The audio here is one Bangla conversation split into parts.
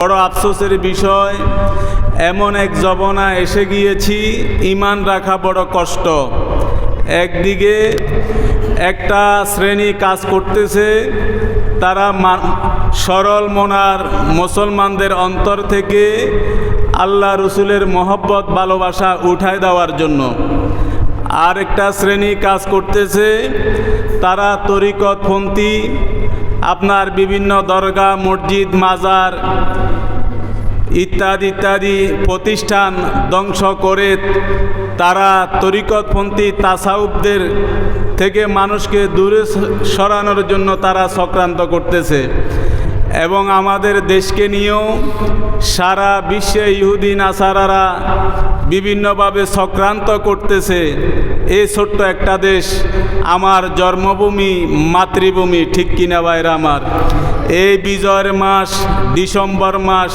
বড় আফসোসের বিষয়, এমন এক জমানা এসে গিয়েছি ঈমান রাখা বড় কষ্ট। একদিকে একটা শ্রেণী কাজ করতেছে, তারা সরল মনার মুসলমানদের অন্তর থেকে আল্লাহ রসুলের মহব্বত ভালোবাসা উঠায় দেওয়ার জন্য। আর একটা শ্রেণী কাজ করতেছে, তারা তরিকতপন্থী, আপনার বিভিন্ন দরগা, মসজিদ, মাজার ইত্যাদি ইত্যাদি প্রতিষ্ঠান ধ্বংস করে তারা তরিকতপন্থী তাসাউফদের থেকে মানুষকে দূরে সরানোর জন্য তারা চক্রান্ত করতেছে। এবং আমাদের দেশকে নিয়েও সারা বিশ্বে ইহুদি নাসারারা বিভিন্নভাবে চক্রান্ত করতেছে। এই ছোট্ট একটা দেশ, আমার জন্মভূমি, মাতৃভূমি, ঠিক কিনা ভাইরা আমার? এই বিজয়ের মাস, ডিসেম্বর মাস,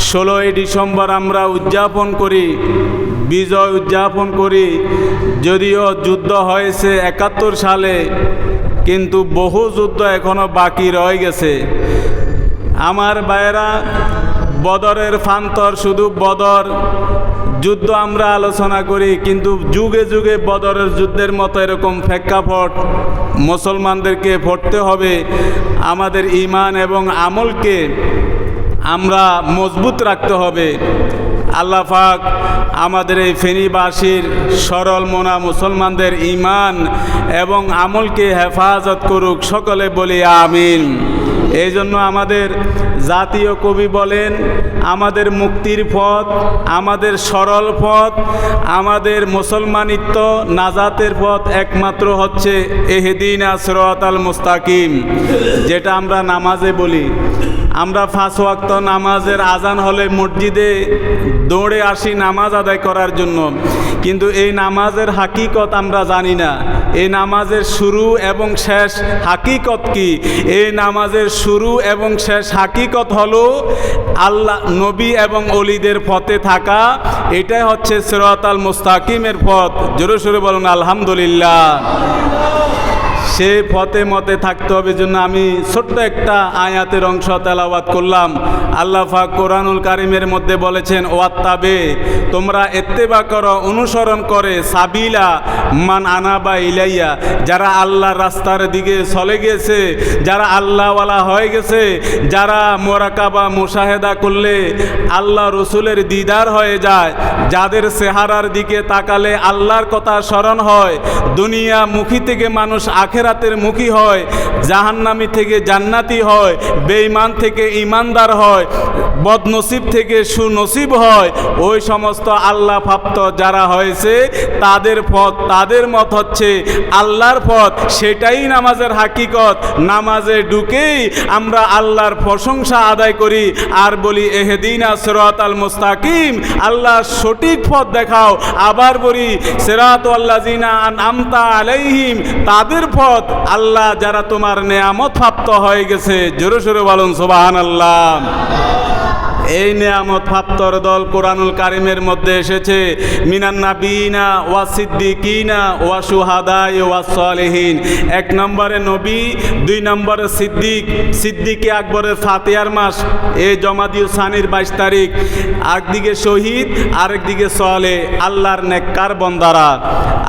16ই ডিসেম্বর আমরা উদযাপন করি, বিজয় উদযাপন করি। যদিও যুদ্ধ হয়েছে 71 সালে, কিন্তু বহু যুদ্ধ এখনো বাকি রয়ে গেছে। আমার ভাইয়েরা, বদরের ফান্তর, শুধু বদর যুদ্ধ আমরা আলোচনা করি, কিন্তু যুগে যুগে বদরের যুদ্ধের মতো এরকম প্রেক্ষাপট মুসলমানদেরকে পড়তে হবে। আমাদের ঈমান এবং আমলকে আমরা মজবুত রাখতে হবে। আল্লাহ পাক আমাদের এই ফেনীবাসীর সরল মনা মুসলমানদের ঈমান এবং আমলকে হেফাজত করুক, সকলে বলি আমিন। এই জন্য আমাদের জাতীয় কবি বলেন, আমাদের মুক্তির পথ, আমাদের সরল পথ, আমাদের মুসলমানিত্ব নাজাতের পথ একমাত্র হচ্ছে ইহদিনা সিরাতাল মুস্তাকিম, যেটা আমরা নামাজে বলি। আমরা 5 ওয়াক্ত নামাজের আজান হলে মসজিদে দৌড়ে আসি নামাজ আদায় করার জন্য, কিন্তু এই নামাজের হাকিকত আমরা জানি না। এই নামাজের শুরু এবং শেষ হাকিকত কি? এই নামাজের শুরু এবং শেষ হাকিকত হলো আল্লাহ, নবী এবং অলিদের পথে থাকা। এটাই হচ্ছে সিরাতাল মুস্তাকিমের পথ। জোরে সোরে বলুন আলহামদুলিল্লাহ। সেই পথে মতে থাকতে হবে। জন্য আমি ছোট্ট একটা আয়াতের অংশ তেলাওয়াত করলাম। আল্লাহ পাক কোরআনুল কারিমের মধ্যে বলেছেন, ওয়াত্তাবে, তোমরা ইত্তেবা করো, অনুসরণ করে, সাবিলা মান আনাবা ইলাইয়া, যারা আল্লাহর রাস্তার দিকে চলে গেছে, যারা আল্লাহওয়ালা হয়ে গেছে, যারা মোরাকাবা মুশাহেদা করলে আল্লাহ রসুলের দিদার হয়ে যায়, যাদের চেহারার দিকে তাকালে আল্লাহর কথা স্মরণ হয়, দুনিয়া মুখী থেকে মানুষ আখেরাতের মুখী হয়, জাহান্নামী থেকে জান্নাতি হয়, বেঈমান থেকে ঈমানদার হয়, বদনসিব থেকে সুনসিব হয়। ওই সমস্ত আল্লাহ প্রাপ্ত যারা হয়েছে তাদের পথ, তাদের মত হচ্ছে আল্লাহর পথ। সেটাই নামাজের হাকিকত। নামাজে ঢুকেই আমরা আল্লাহর প্রশংসা আদায় করি আর বলি ইহদিনা সিরাতাল মুস্তাকিম, আল্লাহ সঠিক পথ দেখাও। আবার বলি সিরাতাল্লাযিনা আনআমতা আলাইহিম, তাদের পথ আল্লাহ যারা তোমার নেয়ামত প্রাপ্ত হয়ে গেছে। জোরে সোরে বলুন সুবহানাল্লাহ। এই নেয়ামত প্রাপ্তর দল কোরআনুল কারিমের মধ্যে এসেছে, মিনান নাবিয়িনা ওয়া সিদ্দিকিনা ওয়া শুহাদাই ওয়া সালিহিন। 1 নম্বরে নবী, 2 নম্বরে সিদ্দিক। সিদ্দিকে আকবরের ফাতিহার মাস, এই জমাদিউ সানির 22 তারিখ। একদিকে শহীদ, আরেকদিকে সালেহ, আল্লাহর নেককার বন্দারা।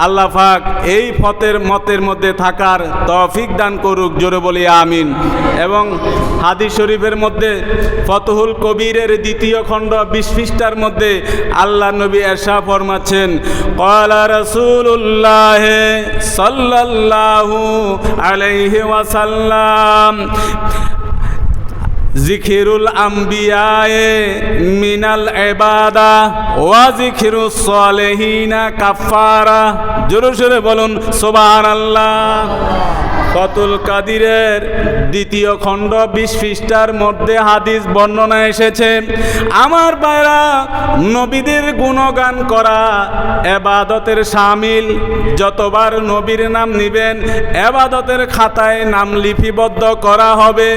আল্লাহ পাক এই পথের মতের মধ্যে থাকার তৌফিক দান করুক। জোরে বলি আমিন। এবং হাদিস শরীফের মধ্যে ফতহুল কবিরের 2য় খণ্ড 20 পৃষ্ঠার মধ্যে আল্লাহ নবী এরশাদ ফরমাচ্ছেন, ক্বালা রাসূলুল্লাহ সাল্লাল্লাহু আলাইহি ওয়াসাল্লাম, জিকিরুল আম্বিয়ায়ে মিনাল ইবাদা ওয়া জিকিরুস সালিহিনা কাফারা। জোরে সোরে বলুন সুবহানাল্লাহ। ফতুল কাদিরের 2য় খণ্ড 20 পৃষ্ঠার মধ্যে হাদিস বর্ণনা এসেছে, আমার ভাইরা, নবীদের গুণগান করা ইবাদতের শামিল। যতবার নবীর নাম নিবেন ইবাদতের খাতায় নাম লিপিবদ্ধ করা হবে।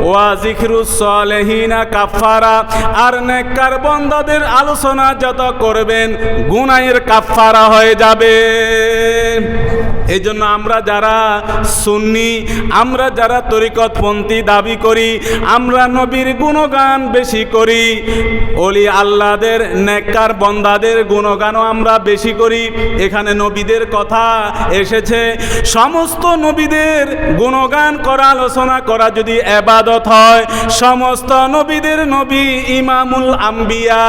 ওয়া জিকরুস সালিহিনা কাফারা, আর নেককার বান্দাদের আলোচনা যত করবেন গুনাহের কাফারা হয়ে যাবে। এই জন্য আমরা যারা সুন্নি, আমরা যারা তরিকতপন্থী দাবি করি, আমরা নবীর গুণগান বেশি করি, ওলি আল্লাহদের নেককার বন্দাদের গুণগানও আমরা বেশি করি। এখানে নবীদের কথা এসেছে, সমস্ত নবীদের গুণগান করা, আলোচনা করা যদি ইবাদত হয়, সমস্ত নবীদের নবী ইমামুল আম্বিয়া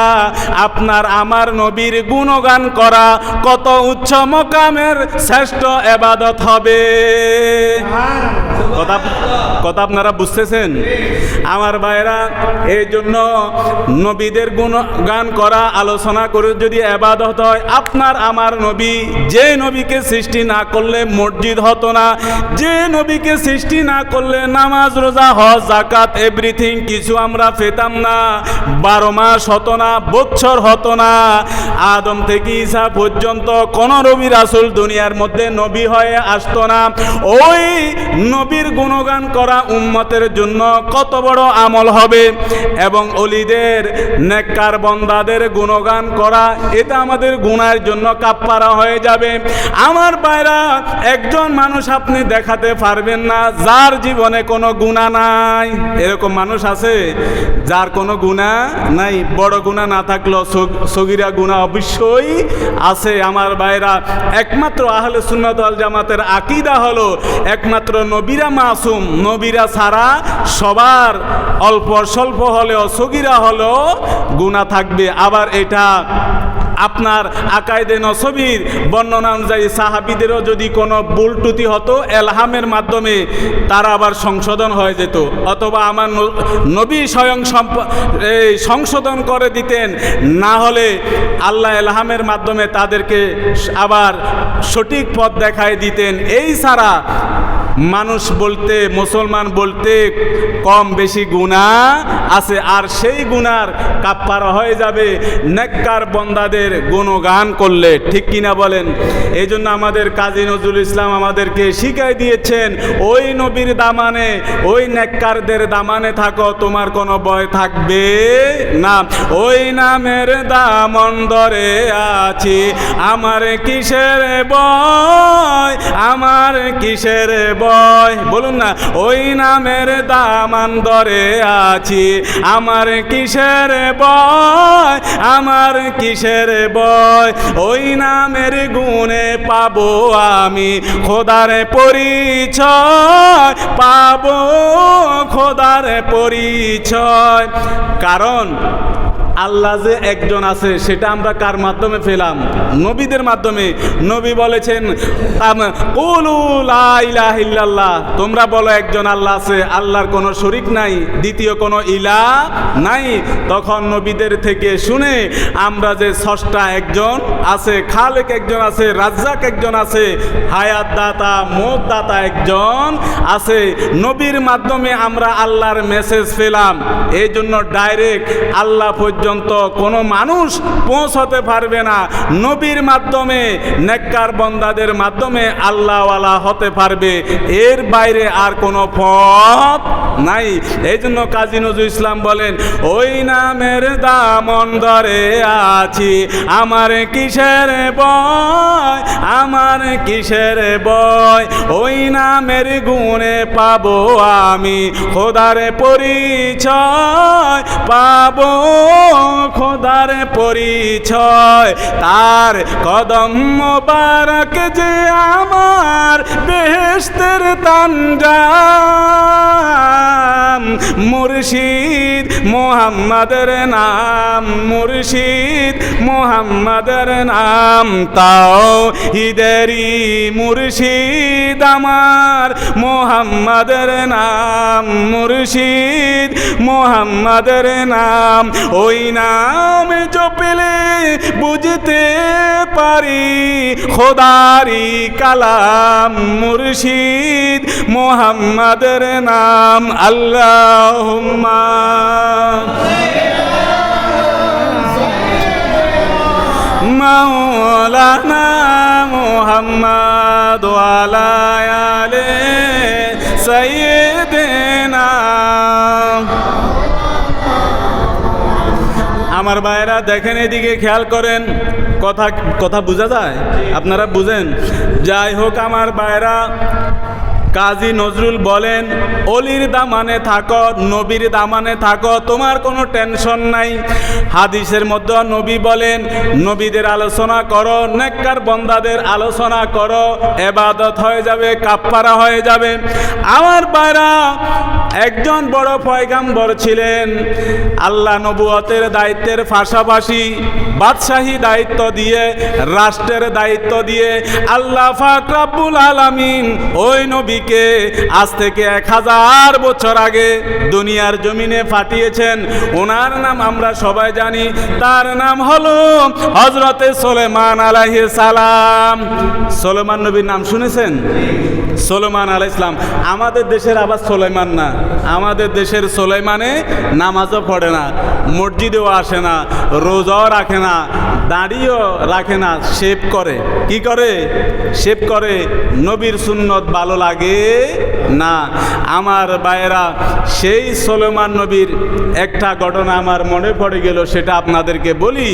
আপনার আমার নবীর গুণগান করা কত উচ্চ মকামের শ্রেষ্ঠ ইবাদত হবে। কথা আপনারা বুঝতেছেন আমার ভাইরা? এই জন্য নবীদের গুণগান করা, আলোচনা করে যদি ইবাদত হয়, আপনার আমার নবী, যে নবীকে সৃষ্টি না করলে মসজিদ হতো না, যে নবীকে সৃষ্টি না করলে নামাজ, রোজা, হজ, যাকাত এভরিথিং কিছু আমরা পেতাম না, 12 মাস হতো না, বছর হতো না, আদম থেকে ঈসা পর্যন্ত কোন নবী রাসূল দুনিয়ার মধ্যে নবী হয়ে আসতো না। ওই নবীর গুণগান করা উম্মতের জন্য কত বড় আমল হবে, এবং ওলিদের নেককার বন্দাদের গুণগান করা, এটা আমাদের গুনাহের জন্য কাফফারা হয়ে যাবে। আমার ভাইরা, একজন মানুষ আপনি দেখাতে পারবেন না যার জীবনে কোনো গুনাহ নাই। এরকম মানুষ আছে যার কোনো গুনাহ নাই? বড় গুনাহ না থাকলেও সগীরা গুনাহ অবশ্যই আছে। আমার ভাইরা, একমাত্র আহলে সুন্নাত ওয়াল জামাতের আকীদা হলো একমাত্র নবীরা মাসুম, নবীরা ছাড়া সবার অল্প স্বল্প হলেও সগীরা হলেও গুনাহ থাকবে। আবার এটা আপনার আকায়েদে নসবীর বর্ণনা অনুযায়ী সাহাবীদেরও যদি কোনো ভুল ত্রুটি হতো, এলহামের মাধ্যমে তারা আবার সংশোধন হয়ে যেত, অথবা আমার নবী স্বয়ং সংশোধন করে দিতেন, না হলে আল্লাহ এলহামের মাধ্যমে তাদেরকে আবার সঠিক পথ দেখায় দিতেন। এই ছাড়া মানুষ বলতে, মুসলমান বলতে কম বেশি গুনাহ আছে, আর সেই গুনার কাফফারা হয়ে যাবে নেককার বন্দাদের গুণগান করলে। ঠিক কিনা বলেন? এই জন্য আমাদের কাজী নজরুল ইসলাম আমাদেরকে শিখাই দিয়েছেন, ওই নবীর দামানে, ওই নেককারদের দামানে থাকো, তোমার কোনো ভয় থাকবে না। ওই নামের দামন ধরে আছি, আমার কিসের ভয়, আমার কিসের ভয়? বলুন না, ওই নামের দামান ধরে আছি, আমার কিসের ভয়, আমার কিসের ভয়? ওই নামের গুণে পাবো আমি খোদার পরিচয়, পাবো খোদার পরিচয়। কারণ আল্লাহ যে একজন আছে সেটা আমরা কার মাধ্যমে পেলাম? নবীদের মাধ্যমে। নবী বলেছেন, কুলু লা ইলাহা ইল্লাল্লাহ, তোমরা বলো একজন আল্লাহ আছে, আল্লাহর কোনো শরীক নাই, দ্বিতীয় কোনো ইলাহ নাই। তখন নবীদের থেকে শুনে আমরা যে স্রষ্টা একজন আছে, খালেক একজন আছে, রাজ্জাক একজন আছে, হায়াত দাতা, মওত দাতা একজন আছে, নবীর মাধ্যমে আমরা আল্লাহর মেসেজ পেলাম। এই জন্য ডাইরেক্ট আল্লাহ পর্যন্ত কোনো মানুষ পৌঁছতে পারবে না, নবীর মাধ্যমে, নেককার বন্দাদের মাধ্যমে আল্লাহওয়ালা হতে পারবে, এর বাইরে আর কোনো পথ নাই। এই জন্য কাজী নজরুল ইসলাম বলেন, ওই নামের দামন ধরে আছি, আমার কিসের ভয়, আমার কিসের ভয়? ওই নামের গুণে পাবো আমি খোদার পরিচয়, পাবো খোদার পরিচয়। তার কদম মোবারক যে আমার বেহেশতের তানজাম, মুর্শিদ মোহাম্মদের নাম, মুর্শিদ মোহাম্মদের নাম, তাওহীদেরই মুর্শিদ আমার মোহাম্মদের নাম, মুর্শিদ মোহাম্মদের নাম। ওই নাম জপলে বুঝতে পারি খোদারি কালাম, মুর্শিদ মোহাম্মদের নাম। আল্লাহুম্মা মাওলানা মুহাম্মদ ওয়া আলা আলি সাইয়্যিদিনা। আমার ভাইরা দেখেন, এদিকে খেয়াল করেন, কথা বোঝা যায়? আপনারা বুঝেন? যাই হোক আমার ভাইরা, কাজী নজরুল বলেন, অলির দামানে থাকো, নবীর দামানে থাকো, তোমার কোনো টেনশন নাই। হাদিসের মধ্যে নবী বলেন, নবীদের আলোচনা করো, নেককার বান্দাদের আলোচনা করো, ইবাদত হয়ে যাবে, কাফফারা হয়ে যাবে। আমার ভাইরা, একজন বড় পয়গাম্বর ছিলেন। আল্লাহ নবুয়তের দায়িত্বের পাশাপাশি বাদশাহী দায়িত্ব দিয়ে, রাষ্ট্রের দায়িত্ব দিয়ে আল্লাহ পাক রব্বুল আলামিন ওই নবীকে আজ থেকে 1000 বছর আগে দুনিয়ার জমিনে পাঠিয়েছেন। ওনার নাম আমরা সবাই জানি, তার নাম হলো হযরতে সুলাইমান আলাইহিস সালাম। সুলাইমান নবীর নাম শুনেছেন? সুলাইমান আলাইহিস সালাম। আমাদের দেশের আবার সুলাইমান না, আমাদের দেশের সুলাইমানে নামাজও পড়ে না, মসজিদেও আসে না, রোজাও রাখে না, দাড়িও রাখে না, শেভ করে। কি করে? শেভ করে। নবীর সুন্নত ভালো লাগে না। আমার ভাইয়েরা, সেই সুলাইমান নবীর একটা ঘটনা আমার মনে পড়ে গেল, সেটা আপনাদেরকে বলি।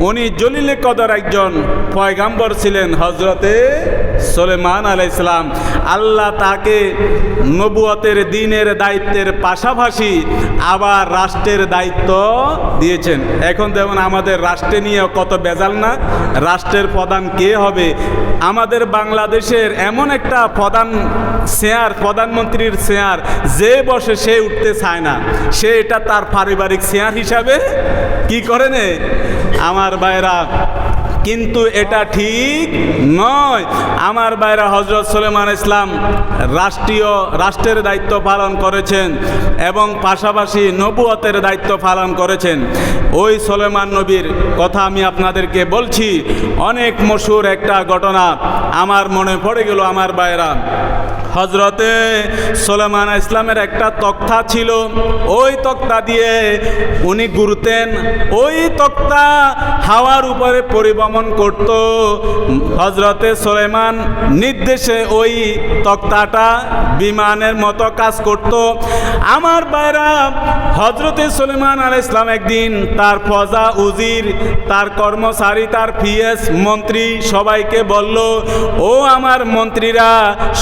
উনি জলিলে কদর একজন পয়গাম্বর ছিলেন, হযরতে সুলাইমান আলাইহিস সালাম। আল্লাহ তাকে নবুয়তের দ্বীনের দায়িত্বের পাশাপাশি আবার রাষ্ট্রের দায়িত্ব দিয়েছেন। এখন দেখুন আমাদের রাষ্ট্রে নিয়ে কত বেজাল না, রাষ্ট্রের প্রধান কে হবে? আমাদের বাংলাদেশের এমন একটা প্রধানমন্ত্রীর চেয়ার যে বসে সে উঠতে চায় না, সে এটা তার পারিবারিক চেয়ার হিসাবে কি করে নে। আমার ভাইরা, কিন্তু এটা ঠিক নয়। আমার ভাইরা, হযরত সুলাইমান ইসলাম রাষ্ট্রের দায়িত্ব পালন করেছেন এবং পাশাপাশি নবুয়তের দায়িত্ব পালন করেছেন। ওই সুলাইমান নবীর কথা আমি আপনাদেরকে বলছি। অনেক মশহুর একটা ঘটনা আমার মনে পড়ে গেল। আমার ভাইরা, হযরতে সুলাইমান ইসলামের একটা তক্তা ছিল, ওই তক্তা দিয়ে উনি ঘুরতেন, ওই তক্তা হাওয়ার উপরে পরিভ্রমণ করত। হযরতে সুলাইমান নির্দেশে ওই তক্তাটা বিমানের মতো কাজ করত। আমার ভাইরা, হযরতে সুলাইমান আলাইহিস সালাম একদিন তার প্রজা, উজির, তার কর্মচারী, তার পিএস, মন্ত্রী সবাইকে বলল, ও আমার মন্ত্রীরা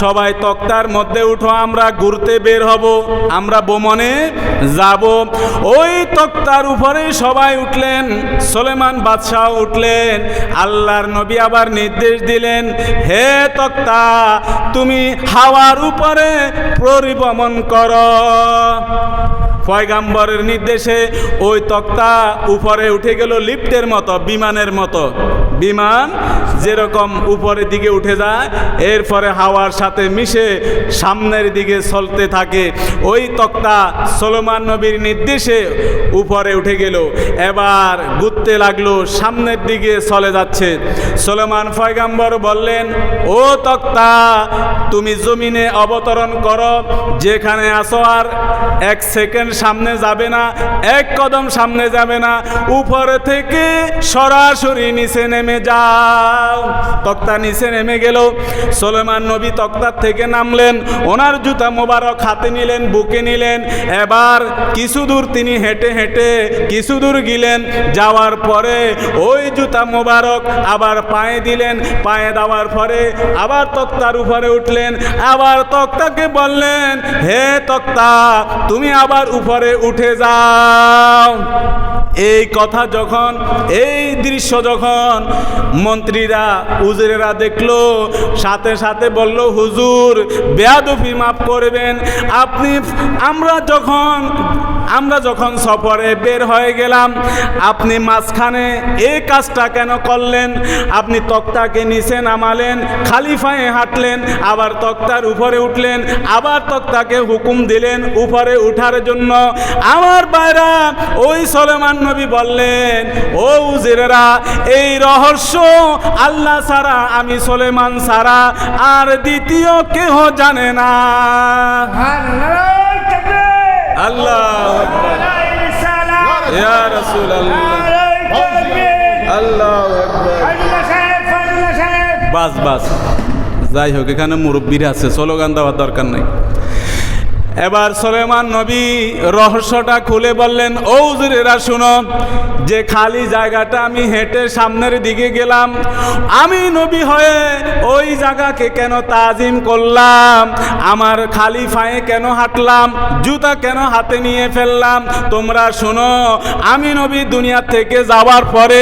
সবাই তক্তার মধ্যে উঠো, আমরা ঘুরতে বের হব, আমরা ভ্রমণে যাব। ওই তক্তার উপরে সবাই উঠলেন, সুলাইমান বাদশাহ উঠলেন। আল্লাহর নবী আবার নির্দেশ দিলেন, হে তক্তা, তুমি হাওয়ার উপরে পরিভ্রমণ করো। পয়গাম্বরের নির্দেশে ওই তক্তা উপরে উঠে গেল লিফটের মতো, বিমানের মতো। বিমান যেরকম উপরের দিকে উঠে যায়, এরপরে হাওয়ার সাথে মিশে সামনের দিকে চলতে থাকে। ওই তক্তা সুলাইমান নবীর নির্দেশে উপরে উঠে গেল, এবার ঘুরতে লাগলো, সামনের দিকে চলে যাচ্ছে। সুলাইমান পয়গাম্বর বললেন, ও তক্তা, তুমি জমিনে অবতরণ করো, যেখানে আসো আর 1 সেকেন্ড সামনে যাবে না, 1 কদম সামনে যাবে না, উপরে থেকে সরাসরি নিচে নেমে যাও। তক্তা নিচে নেমে গেল। সুলাইমান নবী তক্তার থেকে নামলেন, ওনার জুতা মোবারক হাতে নিলেন, বুকে নিলেন। এবার কিছু দূর তিনি হেঁটে হেঁটে কিছু দূর গেলেন, যাওয়ার পরে ওই জুতা মোবারক আবার পায়ে দিলেন, পায়ে দেওয়ার পরে আবার তক্তার উপরে উঠলেন। আবার তক্তাকে বললেন, হে তক্তা, তুমি আবার উপরে উঠে যাও। এই কথা যখন, এই দৃশ্য যখন মন্ত্রীরা, উজিরেরা দেখলো, সাথে সাথে বলল, হুজুর বেয়াদবি মাফ করবেন, আমরা যখন সফরে বের হয়ে গেলাম, আপনি মাঝখানে এই কাজটা কেন করলেন? আপনি তক্তাকে নিচে নামালেন, খালি পায়ে হাঁটলেন, আবার তক্তার উপরে উঠলেন, আবার তক্তাকে হুকুম দিলেন উপরে উঠার জন্য। আমার ভাইরা, ওই সুলাইমান নবী বললেন, ও উজিরেরা, এই রহস্য আল্লাহ ছাড়া, আমি সুলাইমান ছাড়া আর দ্বিতীয় কেহ জানে না। আল্লাহু আকবার, ইয়া রাসূলুল্লাহ, আল্লাহু আকবার। বাস বাস, যাই হোক, এখানে মুরব্বীরা আছে, স্লোগান দেওয়ার দরকার নাই। এবার সুলাইমান নবী রহস্যটা খুলে বললেন, ও হুজুরেরা শুনো, যে খালি জায়গাটা আমি হেঁটে সামনের দিকে গেলাম, আমি নবী হয়ে ওই জায়গাকে কেন তাজিম করলাম, আমার খালি পায়ে কেন হাঁটলাম, জুতা কেন হাতে নিয়ে ফেললাম? তোমরা শুনো, আমি নবী দুনিয়া থেকে যাওয়ার পরে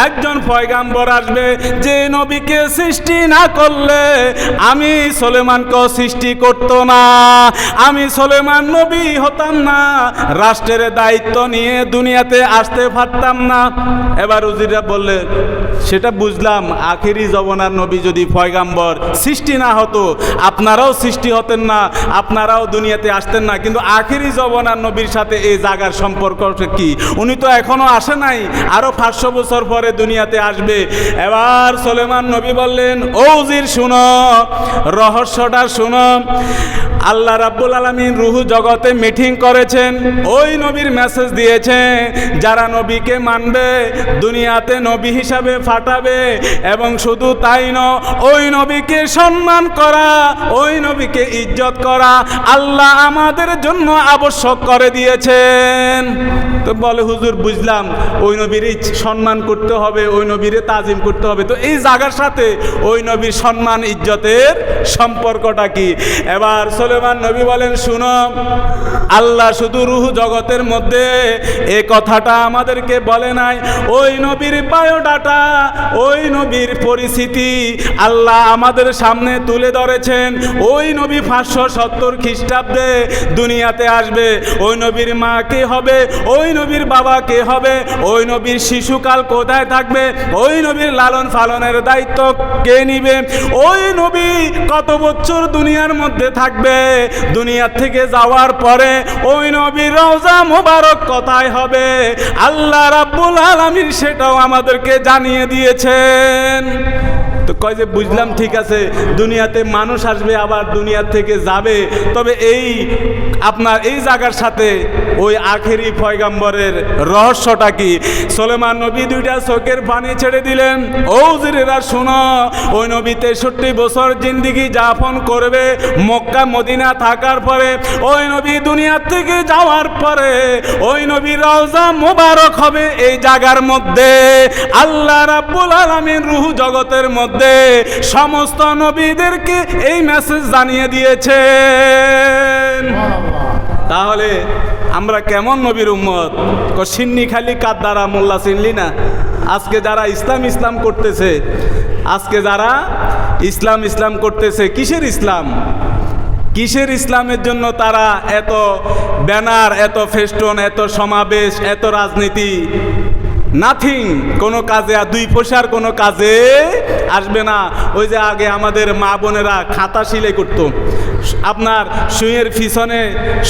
একজন পয়গাম্বর আসবে, যে নবীকে সৃষ্টি না করলে আমি সুলাইমানকে সৃষ্টি করতো না, আমি সুলাইমান নবী হতাম না, রাষ্ট্রের দায়িত্ব নিয়ে দুনিয়াতে আসতে পারতাম না। এবার উজিরা বললেন, সেটা বুঝলাম, আখেরি জমানার নবী যদি পয়গাম্বর সৃষ্টি না হতো, আপনারাও সৃষ্টি হতেন না, আপনারাও দুনিয়াতে আসতেন না, কিন্তু আখেরি জমানার নবীর সাথে এই জায়গার সম্পর্ক কি? উনি তো এখনো আসে নাই, আরো 500 বছর পরে দুনিয়াতে আসবে। এবার সুলাইমান নবী বললেন, ও উজির শুনো, রহস্যটা শুনো, আল্লাহ রাব্বুল আলামিন রুহ জগতে মিটিং করেছেন, ওই নবীর মেসেজ দিয়েছেন, যারা নবীকে মানবে দুনিয়াতে নবী হিসাবে ফাটাবে, এবং শুধু তাই নয়, ওই নবীকে সম্মান করা, ওই নবীকে ইজ্জত করা আল্লাহ আমাদের জন্য আবশ্যক করে দিয়েছেন। তো বলে, হুজুর বুঝলাম, ওই নবীর সম্মান করতে হবে, ওই নবীরে তাজিম করতে হবে, তো এই জায়গার সাথে ওই নবীর সম্মান ইজ্জতের সম্পর্কটা কি? এবার সুলাইমান নবী বলেন, শুনো, আল্লাহ শুধু রূহ জগতের মধ্যে এই কথাটা আমাদেরকে বলে নাই, ওই নবীর বায়োডাটা, ওই নবীর পরিস্থিতি আল্লাহ আমাদের সামনে তুলে ধরেছেন। ওই নবী 570 খ্রিস্টাব্দে দুনিয়াতে আসবে, ওই নবীর মা কে হবে, ওই নবীর বাবা কে হবে, ওই নবীর শিশুকাল কোথায় থাকবে, ওই নবীর লালন পালনের দায়িত্ব কে নিবে, ওই নবী কত বছর দুনিয়ার মধ্যে থাকবে, দুনিয়া থেকে যাওয়ার পরে ওই নবীর রওজা মোবারক কোথায় হবে, আল্লাহ রাব্বুল আলামিন সেটাও আমাদেরকে জানিয়ে দিয়েছেন। তো কয় যে বুঝলাম, ঠিক আছে, দুনিয়াতে মানুষ আসবে, আবার দুনিয়া থেকে যাবে, তবে এই আপনার এই জায়গার সাথে ওই আখেরি পয়গাম্বরের রহস্যটা কি? সুলাইমান নবী দুইটা চোখের পানি ছেড়ে দিলেন, ও হুজুরেরা শুনো, ওই নবী 63 বছর জিন্দেগি যাপন করবে মক্কা মদিনা থাকার পরে, ওই নবী দুনিয়া থেকে যাওয়ার পরে ওই নবীর রওজা মোবারক হবে এই জায়গার মধ্যে। আল্লাহ রাব্বুল আলামিন রূহ জগতের মধ্যে সমস্ত নবীদেরকে এই মেসেজ জানিয়ে দিয়েছেন। তাহলে আমরা কেমন নবীর উম্মত? সিন্নি খালি কাদ্দারা মোল্লা চিনলি না? আজকে যারা ইসলাম করতেছে, আজকে যারা ইসলাম করতেছে, কিসের ইসলাম? কিসের ইসলামের জন্য তারা এত ব্যানার, এত ফেস্টন, এত সমাবেশ, এত রাজনীতি? নাথিং, কোনো কাজে, 2 পয়সার কোনো কাজে আসবে না। ওই যে আগে আমাদের মা বোনেরা খাতা সেলাই করতো, আপনার সুইয়ের পিছনে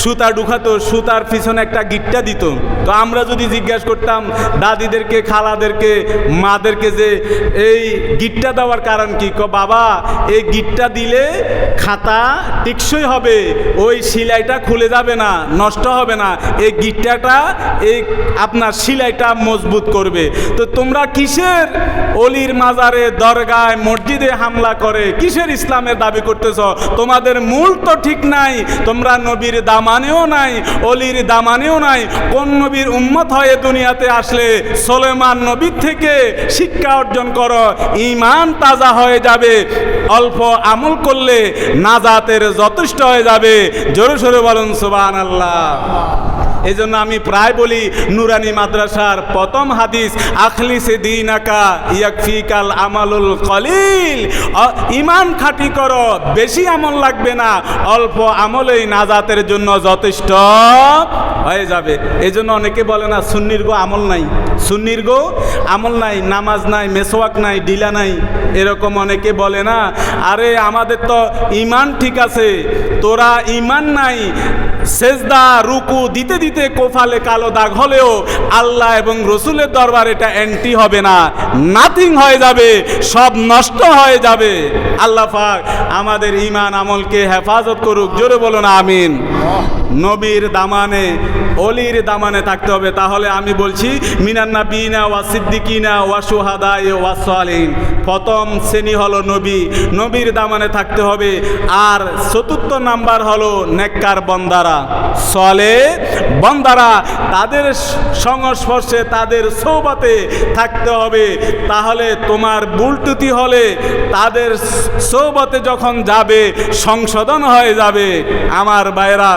সুতা ঢুকাতো, সুতার পিছনে একটা গিট্টা দিত। তো আমরা যদি জিজ্ঞাসা করতাম দাদিদেরকে, খালাদেরকে, মাদেরকে যে এই গিট্টা দেওয়ার কারণ কি, বাবা এই গিট্টা দিলে খাতা টেকসই হবে, ওই সেলাইটা খুলে যাবে না, নষ্ট হবে না, এই গিট্টাটা এই আপনার সেলাইটা মজবুত করবে। তো তোমরা কিসের অলির মাজারে, দরগায়, মসজিদে হামলা করে কিসের ইসলামের দাবি করতেছ? তোমাদের মূল তো ঠিক নাই, তোমরা নবীর দামানেও নাই, অলির দামানেও নাই। কোন নবীর উম্মত হয়ে দুনিয়াতে আসলে সুলাইমান নবীর থেকে শিক্ষা অর্জন করো, ঈমান তাজা হয়ে যাবে, অল্প আমল করলে নাজাতের যথেষ্ট হয়ে যাবে। জোরে সোরে বলুন সুবহানাল্লাহ। এই জন্য আমি প্রায় বলি, নুরানি মাদ্রাসার প্রথম হাদিস, আখলিসে দীনাকা ইয়াকফিকাল আমালুল কলিল, ঈমান খাঁটি করো, বেশি আমল লাগবে না, অল্প আমলেই নাজাতের জন্য যথেষ্ট হয়ে যাবে। এই জন্য অনেকে বলে না সুন্নির গো আমল নাই, সুন্নির গো আমল নাই, নামাজ নাই, মেসওয়াক নাই, ডিলা নাই, এরকম অনেকে বলে না। আরে আমাদের তো ঈমান ঠিক আছে, তোরা ঈমান নাই, সেজদা রুকু দিতে দিতে কোফালে কালো দাগ হলেও আল্লাহ এবং রসুলের দরবার এটা এন্ট্রি হবে না, নাথিং হয়ে যাবে, সব নষ্ট হয়ে যাবে। আল্লাহ পাক আমাদের ঈমান আমলকে হেফাজত করুক। জোরে বলুন আমিন। নবীর দামানে, অলির দামানে থাকতে হবে। তাহলে আমি বলছি মিনান নাবিয়িনা ওয়া সিদ্দিকিনা ওয়া শুহাদা ওয়া সালিহিন, প্রথম শ্রেণী হলো নবী, নবীর দামানে থাকতে হবে। আর চতুর্থ নাম্বার হলো নেককার বান্দারা, সালেহ বান্দারা, তাদের সংস্পর্শে, তাদের সোহবতে থাকতে হবে। তাহলে তোমার ভুল ত্রুটি হলে তাদের সোহবতে যখন যাবে সংশোধন হয়ে যাবে আমার ভাইরা।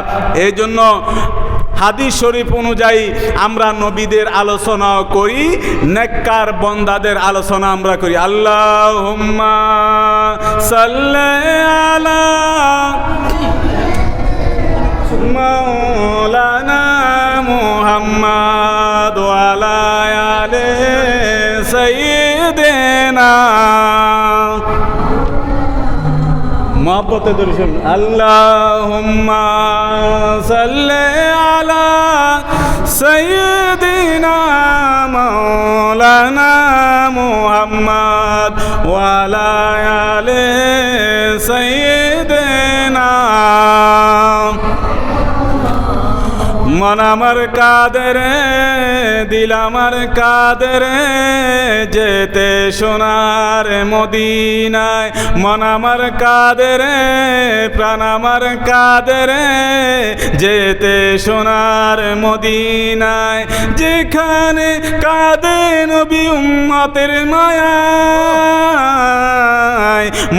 এই জন্য হাদিস শরীফ অনুযায়ী আমরা নবীদের আলোচনা করি, নেককার বান্দাদের আলোচনা আমরা করি। আল্লাহুম্মা সাল্লি আলা মাওলানা মুহাম্মাদ ওয়া আলা আলি সাইয়্যিদিনা, মহব্বতে দরুদ। আল্লাহুম্মা সাল্লি আলা সাইয়্যিদিনা মাওলানা মুহাম্মাদ ওয়া আলা আলি সাইয়্যিদিনা। মন আমার কাঁদরে, দিল আমার কাঁদরে, যেতে সোনার মদিনায়। মন আমার কাঁদরে, প্রাণ আমার কাঁদরে, যেতে সোনার মদিনায়। যেখানে কাঁদে নবী উম্মতের মায়ায়,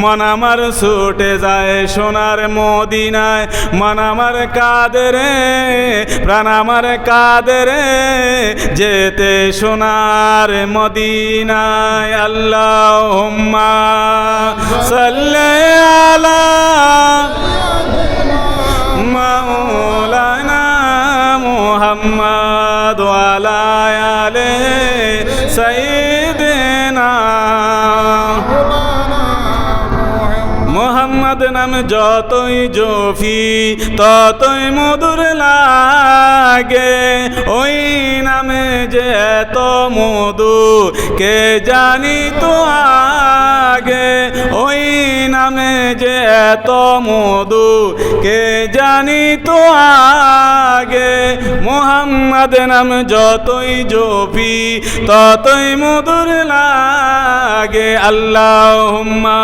মন আমার ছুটে যায় সোনার মদিনায়। মন আমার কাঁদরে, প্রাণ আমার কাঁদরে, যেতে সোনার মদিনায়। আল্লাহুম্মা সাল্লি আলা মাওলানা মুহাম্মাদ ওয়া আলা আলি সাইয়্যিদিনা। মোহাম্মদ নাম যতই জপি ততই মধুর লাগে, ওই নামে যে এত মধু কে জানি তো আগে। ওই নামে যে এত মধু কে জানি তো আগে। মোহাম্মদ নাম যতই জপি ততই মধুর লাগে। আল্লাহুম্মা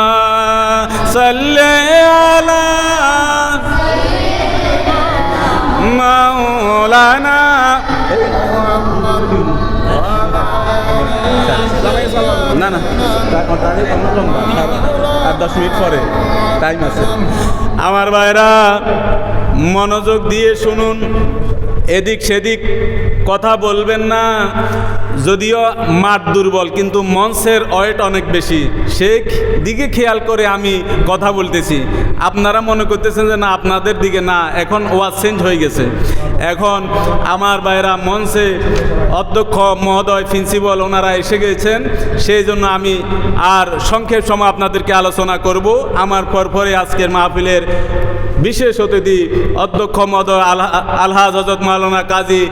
সাল্লি আলা মাওলানা। না না, আর 10 মিনিট পরে টাইম আছে। আমার ভাইরা মনোযোগ দিয়ে শুনুন, এদিক সেদিক কথা বলবেন না। যদিও মাঠ দুর্বল কিন্তু মঞ্চের ওয়েট অনেক বেশি, সেই দিকে খেয়াল করে আমি কথা বলতেছি। আপনারা মনে করতেছেন যে না আপনাদের দিকে না, এখন ওয়াজ চেঞ্জ হয়ে গেছে। এখন আমার ভাইরা মঞ্চে অধ্যক্ষ মহোদয়, প্রিন্সিপাল ওনারা এসে গেছেন, সেই জন্য আমি আর সংক্ষেপ সময় আপনাদেরকে আলোচনা করব। আমার পরপরে আজকের মাহফিলের বিশেষ অতিথি অধ্যক্ষ মহোদয় আলহাজ হযরত মাওলানা কাজী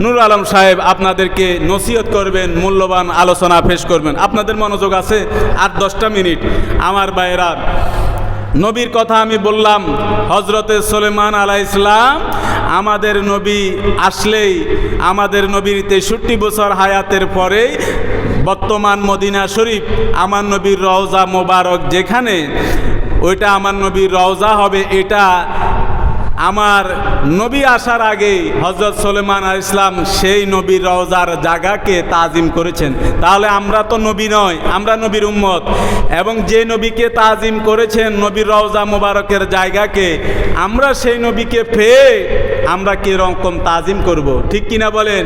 নুরুল আলম সাহেব আপনাদেরকে নসিহত করবেন, মূল্যবান আলোচনা পেশ করবেন। আপনাদের মনোযোগ আছে আর 10টা মিনিট। আমার ভাইয়েরা, নবীর কথা আমি বললাম, হজরতে সুলাইমান আলাইহিস সালাম আমাদের নবী আসলেই, আমাদের নবীর 63 বছর হায়াতের পরেই বর্তমান মদিনা শরীফ আমার নবীর রওজা মোবারক যেখানে, ওইটা আমার নবীর রওজা হবে। এটা আমার নবী আসার আগেই হযরত সুলাইমান আলাইহিস সালাম সেই নবীর রওজার জায়গাকে তাজিম করেছেন। তাহলে আমরা তো নবী নয়, আমরা নবীর উম্মত, এবং যে নবীকে তাজিম করেছেন নবীর রওজা মোবারকের জায়গাকে, আমরা সেই নবীকে পেয়ে আমরা কীরকম তাজিম করব, ঠিক কিনা বলেন?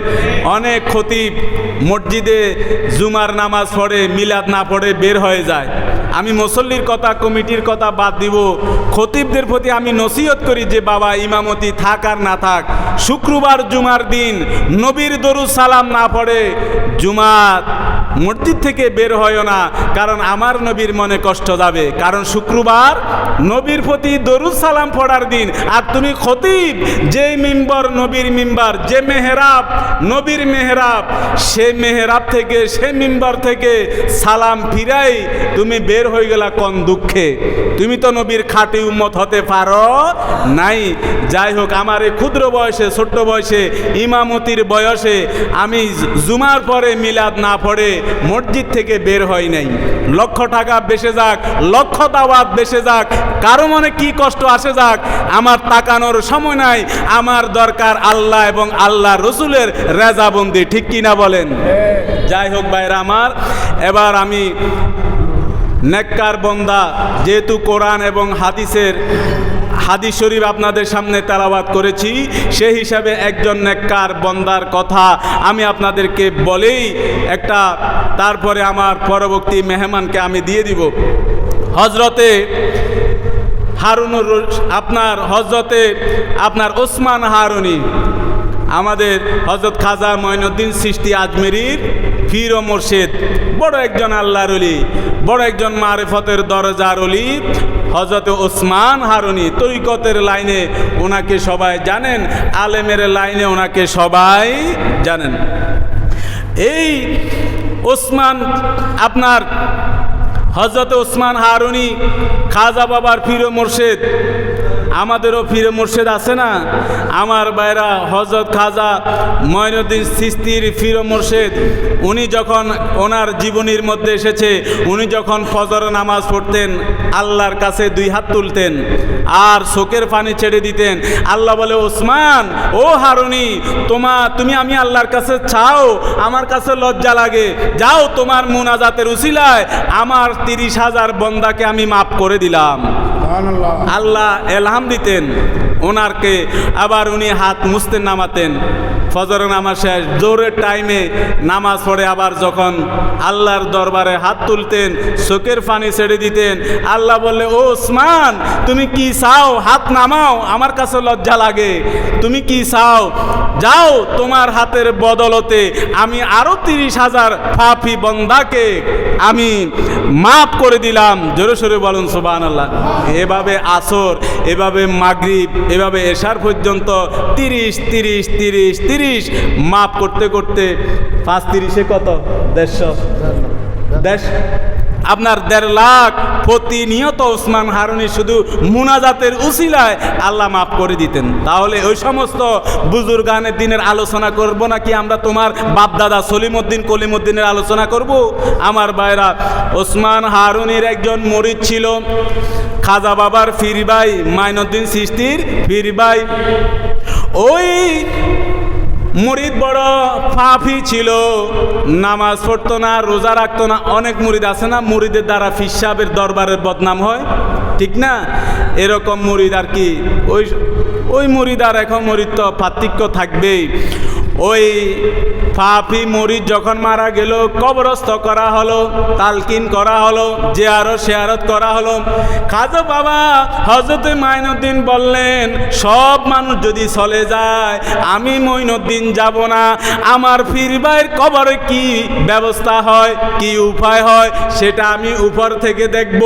অনেক খতিব মসজিদে জুমার নামাজ পড়ে, মিলাদ না পড়ে বের হয়ে যায়। আমি মুসল্লির কথা, কমিটির কথা বাদ দিব, খতিবদের প্রতি আমি নসিহত করি যে বাবা ইমামতি থাক আর না থাক, শুক্রবার জুমার দিন নবীর দরুদ সালাম না পড়ে জুমা মসজিদ থেকে বের হয়ও না, কারণ আমার নবীর মনে কষ্ট যাবে। কারণ শুক্রবার নবীর প্রতি দরুদ সালাম পড়ার দিন, আর তুমি খতিব, যে মিম্বর নবীর মিম্বার, যে মেহরাব নবীর মেহরাব, সে মেহরাব থেকে, সে মিম্বর থেকে সালাম ফিরাই তুমি বের হয়ে গেলা কোন দুঃখে? তুমি তো নবীর খাঁটি উম্মত হতে পারো নাই। যাই হোক, আমার এই ক্ষুদ্র বয়সে, ছোট্ট বয়সে, ইমামতির বয়সে আমি জুমার পরে মিলাদ না পড়ে মসজিদ থেকে বের হয় নাই। লক্ষ টাকা বেঁচে যাক, লক্ষ দাওয়াত বেঁচে যাক, কারো মনে কি কষ্ট আসে যাক, আমার তাকানোর সময় নাই। আমার দরকার আল্লাহ এবং আল্লাহ রসুলের রেজাবন্দি, ঠিক কিনা বলেন? যাই হোক ভাইরা আমার, এবার আমি নেককার বন্দা, যেহেতু কোরআন এবং হাদিস শরীফ আপনাদের সামনে তেলাওয়াত করেছি, সেই হিসাবে একজন নেককার বন্দার কথা আমি আপনাদেরকে বলেই একটা, তারপরে আমার পরবর্তী মেহমানকে আমি দিয়ে দিব। হজরতে আপনার ওসমান হারুনি, আমাদের হজরত খাজা মঈনুদ্দিন চিশতি আজমেরির পীর ও মুর্শিদ, বড় একজন আল্লাহর ওলি, বড় একজন মারিফতের দরজার ওলি হজরত ওসমান হারুনি। তরিকতের লাইনে ওনাকে সবাই জানেন, আলেমের লাইনে ওনাকে সবাই জানেন। এই ওসমান, আপনার হজরত ওসমান হারুনি খাজা বাবার পীর ও মুর্শিদ, আমাদেরও পীর মুর্শিদ আছে না আমার ভাইরা? হযরত খাজা মঈনুদ্দিন চিশতির পীর মুর্শিদ, উনি যখন ওনার জীবনীর মধ্যে এসেছে, উনি যখন ফজর নামাজ পড়তেন আল্লাহর কাছে দুই হাত তুলতেন আর চোখের পানি ছেড়ে দিতেন। আল্লাহ বলে, ওসমান, ও হারুনি, তুমি আমি আল্লাহর কাছে চাও, আমার কাছে লজ্জা লাগে, যাও তোমার মুনাজাতের উসিলায় আমার 30,000 বন্দাকে আমি মাফ করে দিলাম। আল্লাহ এলহাম দিতেন ওনারকে। আবার উনি হাত মুছতেন, নামাতেন, ফজর নামাজ শেষ, জোরের টাইমে নামাজ পড়ে আবার যখন আল্লাহর দরবারে হাত তুলতেন, চোখের পানি ছেড়ে দিতেন। আল্লাহ বললে, ও ওসমান, তুমি কি চাও? হাত নামাও, আমার কাছে লজ্জা লাগে। তুমি কি চাও? যাও, তোমার হাতের বদলতে আমি আরো 30,000 পাপী বন্দাকে আমি মাফ করে দিলাম। জোরে সোরে বলুন সুবহানাল্লাহ। এভাবে আসর, এভাবে মাগরিব, এভাবে এশার পর্যন্ত 30 মাফ করতে করতে 5 30 কত? 150 আপনার 1.5 লাখ প্রতিনিয়ত ওসমান হারুনি শুধু মুনাজাতের উসিলায় আল্লাহ মাফ করে দিতেন। তাহলে ওই সমস্ত বুজুর্গানের দিনের আলোচনা করব নাকি আমরা তোমার বাপদাদা সলিমউদ্দিন কলিমউদ্দিনের আলোচনা করব? আমার ভাইরা, ওসমান হারুনির একজন মুরিদ ছিল, খাজা বাবার পীর ভাই, মঈনুদ্দিন চিশতির পীর ভাই। ওই মুরিদ বড় পাপী ছিল, নামাজ পড়তো না, রোজা রাখতো না। অনেক মুরিদ আছে না, মুরিদের দ্বারা পীর সাহেবের দরবারের বদনাম হয়, ঠিক না? এরকম মুরিদ আর কি, ওই মুরিদ আর এখন মুরিদ তো পার্থক্য থাকবেই। ওই পাপী মুরিদ যখন মারা গেল, কবরস্থ করা হলো, তালকিন করা হলো, জিয়ারত করা হলো। খাজা বাবা হযরত মঈনুদ্দিন বললেন, সব মানুষ যদি চলে যায়, আমি মঈনুদ্দিন যাব না। আমার পীর ভাইয়ের কবরে কি ব্যবস্থা হয়, কি উপায় হয়, সেটা আমি উপর থেকে দেখব।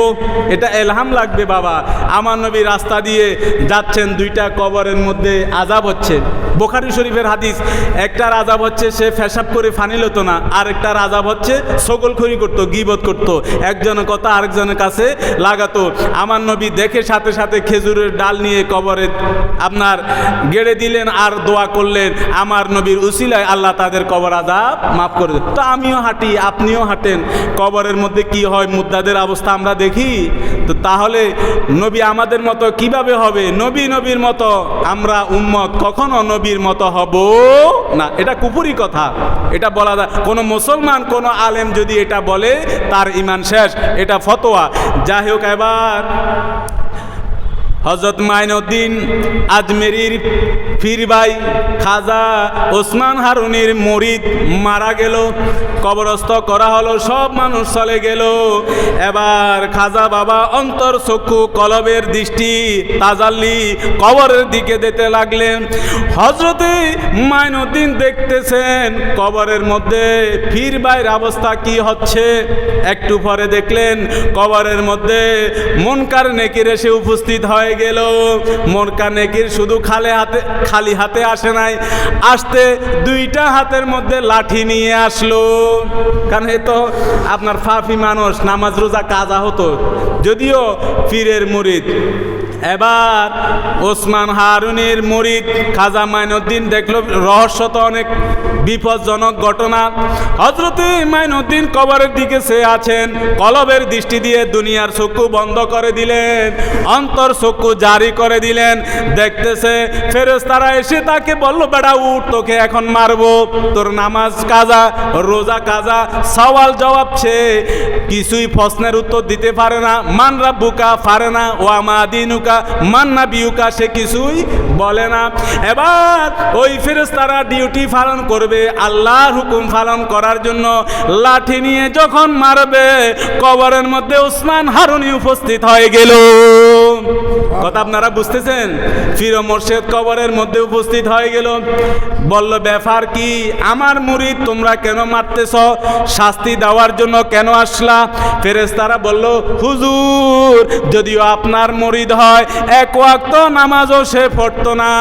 এটা এলহাম লাগবে বাবা। আমার নবী রাস্তা দিয়ে যাচ্ছেন, 2টা কবরের মধ্যে আযাব হচ্ছে। বুখারী শরীফের হাদিস, একটার আযাব হচ্ছে সে পেশাব করে পানি লতো না, আরেকটার আযাব হচ্ছে ছগলখড়ি করতো, গীবত করতো, একজনের কথা আরেকজনের কাছে লাগাতো। আমার নবী দেখে সাথে সাথে খেজুরের ডাল নিয়ে কবরে আপনার গেড়ে দিলেন আর দোয়া করলেন, আমার নবীর উসিলায় আল্লাহ তাদের কবর আযাব মাফ করে দেন। তো আমিও হাঁটি, আপনিও হাঁটেন, কবরের মধ্যে কি হয় মুদ্দাদের অবস্থা আমরা দেখি। তো তাহলে নবী আমাদের মতো কিভাবে হবে? নবীর মতো আমরা উম্মত কখনো নবীর মতো হব না। এটা কুফরি কথা, এটা বলা যায়। কোনো মুসলমান, কোনো আলেম যদি এটা বলে, তার ঈমান শেষ, এটা ফতোয়া। যাই হোক, এবার হযরত মঈনুদ্দিন আজমেরির পীর ভাই খাজা ওসমান হারুনির মুরিদ মারা গেল, কবরস্থ করা হলো, সব মানুষ চলে গেল। এবার খাজা বাবা অন্তর চক্ষু কলবের দৃষ্টি তাজাল্লি কবরের দিকে যেতে লাগলেন। হযরতে মাইনুদ্দিন দেখতেছেন কবরের মধ্যে পীর ভাইয়ের অবস্থা কি হচ্ছে। একটু পরে দেখলেন কবরের মধ্যে মুনকার নেকির এসে উপস্থিত হয়ে গেল। মুনকার নেকির শুধু খালি হাতে আসে নাই, আসতে দুইটা হাতের মধ্যে লাঠি নিয়ে আসলো। কারণ এ তো আপনার ফাফি মানুষ, নামাজ রোজা কাজা হতো, যদিও পীরের মুরিদ। এবার ওসমান হারুনির মুরিদ খাজা মাইনুদ্দিন দেখলো রহস্য তো অনেক বিপজ্জনক ঘটনা। হযরতে মাইনুদ্দিন কবরের দিকে চেয়ে আছেন, কলবের দৃষ্টি দিয়ে দুনিয়ার চক্ষু বন্ধ করে দিলেন, অন্তর চক্ষু জারি করে দিলেন। দেখতেছে ফেরেশতারা এসে তাকে বলল, বেটা উঠ, তোকে এখন মারবো, তোর নামাজ কাজা, রোজা কাজা। সওয়াল জবাব সে কিছুই প্রশ্নের উত্তর দিতে পারে না। মান রাব্বুকা পারে না, ওয়া মা দিনুকা মান নাবিয়ুকা সে কিছুই বলে না। এবার ওই ফেরেশতারা ডিউটি পালন করবে, আল্লাহর হুকুম পালন করার জন্য। লাঠি নিয়ে যখন মারবে, কবরের মধ্যে ওসমান হারুনি উপস্থিত হয়ে গেল। কথা আপনারা বুঝতেছেন? পীর ও মুর্শিদ কবরের মধ্যে উপস্থিত হয়ে গেল। বলল, ব্যাপার কি? আমার মুরিদ তোমরা কেন মারতেছ? শাস্তি দেওয়ার জন্য কেন আসলা? ফেরেশতারা বলল, হুজুর যদিও আপনার মুরিদ হয়, এক ওয়াক্ত নামাজও সে পড়তো না,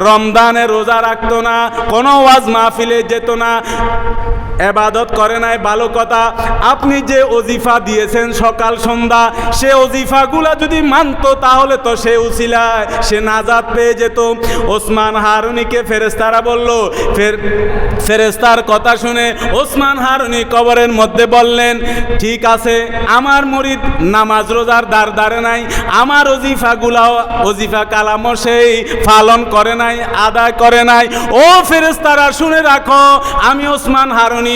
রমজানে রোজা রাখতো না, কোনো ওয়াজ মাহফিলে যেত না, ইবাদত করে নাই, ভালো কথা। আপনি যে ওজিফা দিয়েছেন সকাল সন্ধ্যা, সে ওজিফাগুলা যদি মানতো তাহলে তো সে উসিলায় সে নাজাত পেয়ে যেত। ওসমান হারুনিকে ফেরেশতারা বলল, ফেরেশতার কথা শুনে ওসমান হারুনি কবরের মধ্যে বললেন, ঠিক আছে, আমার মুরিদ নামাজ রোজার দ্বারে নাই, আমার ওজিফা কালামও সেই পালন করে নাই, আদায় করে নাই। ও ফেরেশতারা শুনে রাখো, আমি ওসমান হারুনি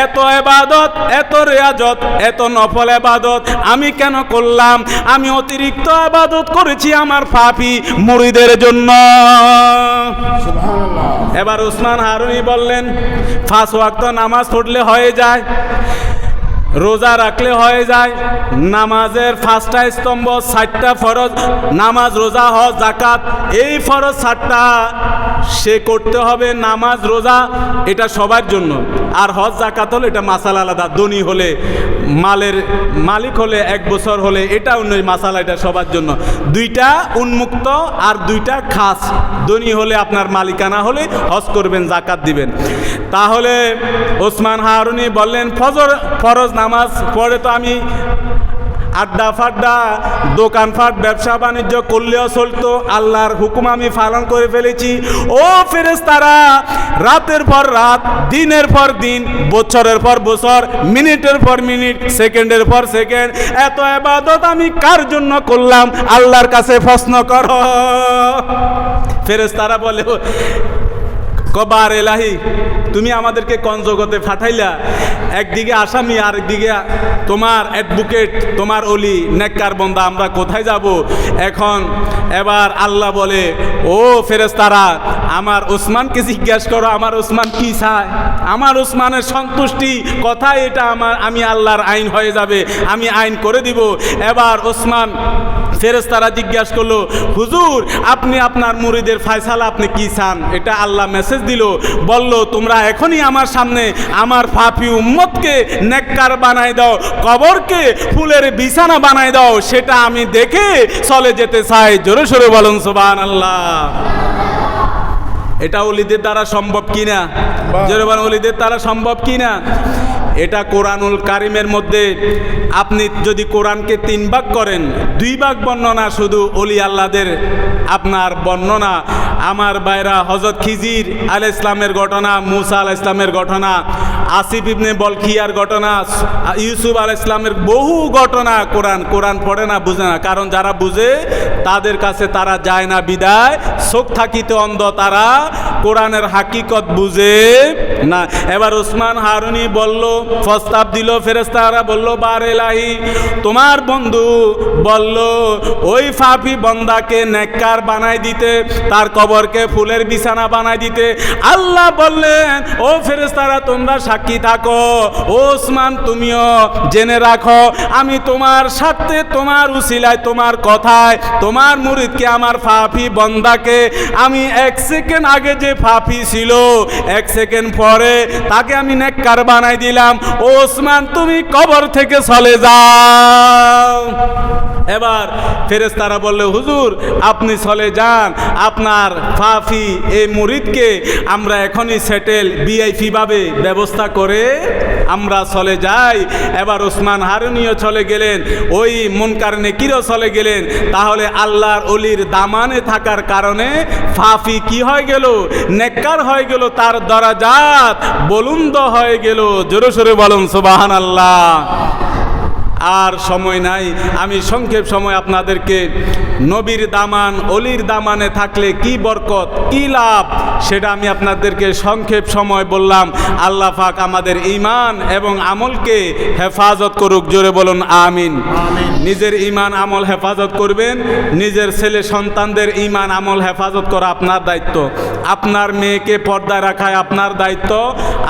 এত ইবাদত, এত রিয়াজত, এত নফল ইবাদত আমি কেন করলাম? আমি অতিরিক্ত ইবাদত করেছি আমার পাপী মুরিদের জন্য। এবার ওসমান হারুনি বললেন, 5 ওয়াক্ত নামাজ পড়লে হয়ে যায়, রোজা রাখলে হয়ে যায়, নামাজের 5টা স্তম্ভ, 7টা ফরজ, নামাজ রোজা হজ জাকাত, এই ফরজ 7টা সে করতে হবে। নামাজ রোজা এটা সবার জন্য, আর হজ জাকাত হলে এটা মাসালা আলাদা। ধনী হলে, মালের মালিক হলে, 1 বছর হলে, এটা অন্য মাসালা, এটা সবার জন্য। 2টা উন্মুক্ত আর 2টা খাস। ধনী হলে আপনার মালিকানা হলে হজ করবেন, জাকাত দিবেন। তাহলে ওসমান হারুনি বললেন, ফরজ নামাজ পড়ে তো আমি আড্ডা ফাড্ডা, দোকানপাট, ব্যবসা বাণিজ্য করলেও চলতো, আল্লাহর হুকুম আমি পালন করে ফেলেছি। ও ফেরেশতারা, রাতের পর রাত, দিনের পর দিন, বছরের পর বছর, মিনিটের পর মিনিট, সেকেন্ডের পর সেকেন্ড, এত ইবাদত আমি কার জন্য করলাম? আল্লাহর কাছে প্রশ্ন করো। ফেরেশতারা বলে, কবার এলাহি, তুমি আমাদেরকে কোন জগতে পাঠাইলা? একদিকে আসামি, আরেকদিকে তোমার অ্যাডভোকেট, তোমার ওলি, নেককার বান্দা, আমরা কোথায় যাব এখন? এবার আল্লাহ বলে, ও ফেরেশতারা, আমার ওসমানকে জিজ্ঞাসা করো, আমার ওসমান কি চায়? আমার ওসমানের সন্তুষ্টি কথায় এটা আমি আল্লাহর আইন হয়ে যাবে, আমি আইন করে দিব। এবার ওসমান ফেরেশতারা জিজ্ঞাসা করলো, হুজুর আপনি আপনার মুরিদের ফয়সালা আপনি কি চান? এটা আল্লাহ মেসেজ দিল, বলল তোমরা এখনই আমার সামনে আমার পাপী উম্মতকে নেককার বানাই দাও, কবরকে ফুলের বিছানা বানাই দাও, সেটা আমি দেখে চলে যেতে চাই। জোরে সোরে বলুন সুবহানাল্লাহ। এটা ওলিদের দ্বারা সম্ভব কিনা? জোরে বলুন, ওলিদের দ্বারা সম্ভব কিনা? এটা কোরআনুল কারিমের মধ্যে আপনি যদি কোরআনকে 3 ভাগ করেন, 2 ভাগ বর্ণনা শুধু ওলি আল্লাহদের আপনার বর্ণনা। আমার ভাইরা, হযরত খিজির আলাইহিস সালামের ঘটনা, মুসা আলাইহিস সালামের ঘটনা, আসিফ ইবনে বলখিয়ার ঘটনা, ইউসুফ আলাইহিস সালামের বহু ঘটনা কোরআন পড়ে না, বুঝে না। কারণ যারা বুঝে তাদের কাছে তারা যায় না, বিদায় চোখ থাকিতে অন্ধ, তারা কোরআনের হাকিকত বুঝে না। এবার ওসমান হারুনি বলল, প্রস্তাব দিল, ফেরেশতারা বলল, বার এলাহি, তোমার বন্ধু বলল ওই ফাফি বন্দাকে নেককার বানাই দিতে, তার কবরকে ফুলের বিছানা বানাই দিতে। আল্লাহ বললেন, ও ফেরেশতারা তোমরা সাক্ষী থাকো, ও ওসমান তুমিও জেনে রাখো, আমি তোমার সাথে, তোমার উসিলায়, তোমার কথায়, তোমার মুরিদকে, আমার ফাফি বন্দাকে আমি 1 সেকেন্ড আগে যে ফাফি ছিল 1 সেকেন্ড পরে তাকে আমি নেককার বানাই দিলাম। ও ওসমান তুমি কবর থেকে চলে যাও। এবার ফেরেশতারা বললে, হুজুর আপনি চলে যান, আপনার ফাফি এই মুরিদকে আমরা এখনই সেটেল ভিআইপি ভাবে ব্যবস্থা করে আমরা চলে যাই। এবার ওসমান হারুনিও চলে গেলেন, ওই মুনকার নেকিরও চলে গেলেন। তাহলে আল্লাহর ওলির দামানে থাকার কারণে ফাফি কি হয়ে গেল? নেককার হয়ে গেল, তার দরাজাত বুলন্দ হয়ে গেল। জোরে সোরে বলুন সুবহানাল্লাহ। আর সময় নাই, আমি সংক্ষেপ সময় আপনাদেরকে নবীর দামান, অলির দামানে থাকলে কি বরকত, কি লাভ, সেটা আমি আপনাদেরকে সংক্ষেপ সময় বললাম। আল্লাহ পাক আমাদের ঈমান এবং আমলকে হেফাজত করুক। জোরে বলুন আমিন। নিজের ঈমান আমল হেফাজত করবেন, নিজের ছেলে সন্তানদের ঈমান আমল হেফাজত করা আপনার দায়িত্ব। আপনার মেয়েকে পর্দায় রাখায় আপনার দায়িত্ব,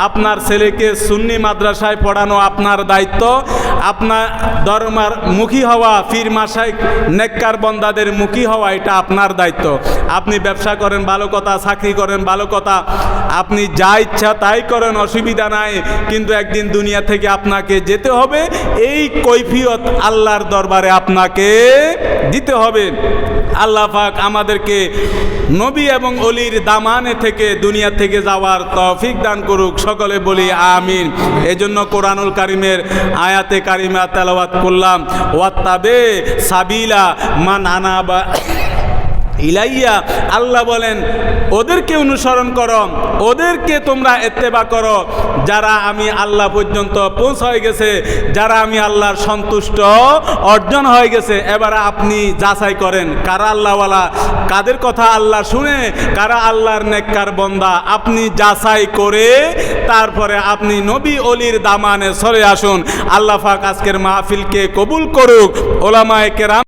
আপনার ছেলেকে সুন্নি মাদ্রাসায় পড়ানো আপনার দায়িত্ব, আপনার ধর্মের মুখী হওয়া, পীর মাশায়েখ নেককার বন্দাদের মুখী হওয়া, এটা আপনার দায়িত্ব। আপনি ব্যবসা করেন ভালো কথা, চাকরি করেন ভালো কথা, আপনি যা ইচ্ছা তাই করেন, অসুবিধা নাই, কিন্তু একদিন দুনিয়া থেকে আপনাকে যেতে হবে। এই কৈফিয়ত আল্লাহর দরবারে আপনাকে দিতে হবে। আল্লাহ পাক আমাদেরকে নবী এবং অলির দামানে থেকে দুনিয়া থেকে যাওয়ার তৌফিক দান করুক। সকলে বলি আমিন। এজন্য কোরআনুল কারিমের আয়াতে কারিমা তেলাওয়াত করলাম, ওয়াত্তাবে সাবিলা মান আনাবা ইলাইয়া। আল্লাহ বলেন ওদেরকে অনুসরণ করো, ওদেরকে তোমরা ইত্তেবা করো যারা আমি আল্লাহ পর্যন্ত পৌঁছায় গেছে, যারা আমি আল্লাহর সন্তুষ্ট অর্জন হয়ে গেছে। এবার আপনি যাচাই করেন কারা আল্লাহওয়ালা, কাদের কথা আল্লাহ শুনে, কারা আল্লাহর নেককার বন্দা। আপনি যাচাই করে তারপরে আপনি নবী অলির দামানে চলে আসুন। আল্লাহ পাক আজকের মাহফিলকে কবুল করুক। ওলামায়ে কেরাম